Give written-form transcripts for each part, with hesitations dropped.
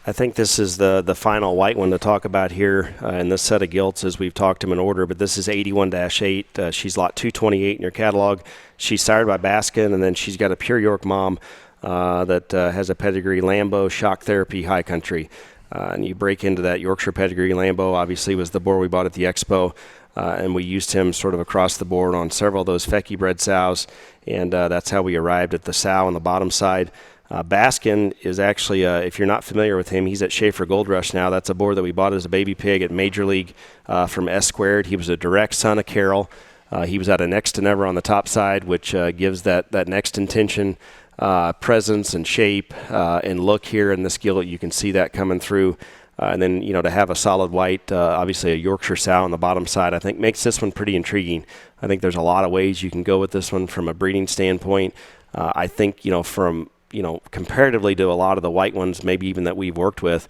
I think this is the final white one to talk about here in this set of gilts as we've talked them in order, but this is 81-8. She's lot 228 in your catalog. She's sired by Baskin, and then she's got a pure York mom that has a pedigree Lambeau Shock Therapy High Country. And you break into that Yorkshire pedigree. Lambeau obviously was the boar we bought at the Expo, and we used him sort of across the board on several of those Fecky bred sows, and that's how we arrived at the sow on the bottom side. Baskin is actually, if you're not familiar with him, he's at Schaefer Gold Rush now. That's a boar that we bought as a baby pig at Major League from S Squared. He was a direct son of Carroll. He was at a next to never on the top side, which gives that next intention presence and shape and look here in this gilt. You can see that coming through. And then, to have a solid white, obviously a Yorkshire sow on the bottom side, I think makes this one pretty intriguing. I think there's a lot of ways you can go with this one from a breeding standpoint. I think, from comparatively to a lot of the white ones, maybe even that we've worked with,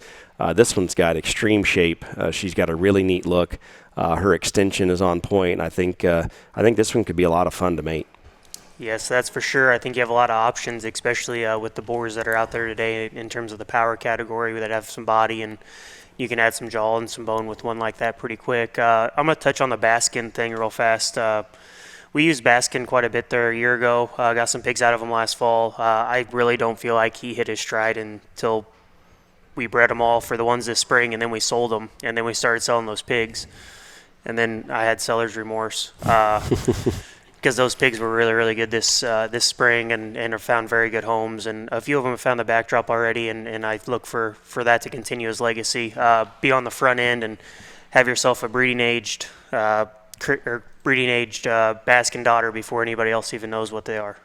this one's got extreme shape. She's got a really neat look. Her extension is on point. I think this one could be a lot of fun to mate. Yes, that's for sure. I think you have a lot of options, especially with the boars that are out there today in terms of the power category that have some body, and you can add some jaw and some bone with one like that pretty quick. I'm going to touch on the Baskin thing real fast. We used Baskin quite a bit there a year ago. Got some pigs out of him last fall. I really don't feel like he hit his stride until we bred them all for the ones this spring, and then we sold them, and then we started selling those pigs. And then I had seller's remorse because those pigs were really, really good this spring and have found very good homes. And a few of them have found the backdrop already, and I look for that to continue his legacy. Be on the front end and have yourself a breeding-aged Baskin daughter before anybody else even knows what they are.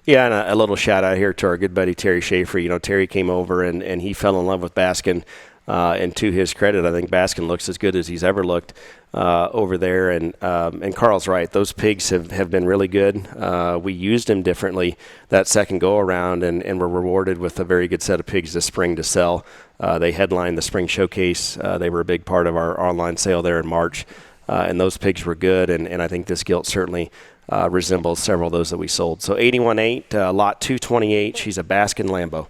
Yeah, and a little shout out here to our good buddy Terry Schaefer. Terry came over and he fell in love with Baskin. And to his credit, I think Baskin looks as good as he's ever looked over there. And Carl's right; those pigs have been really good. We used them differently that second go around, and were rewarded with a very good set of pigs this spring to sell. They headlined the spring showcase. They were a big part of our online sale there in March. And those pigs were good, and I think this gilt certainly resembles several of those that we sold. So 81-8, lot 228, she's a Baskin Lambeau.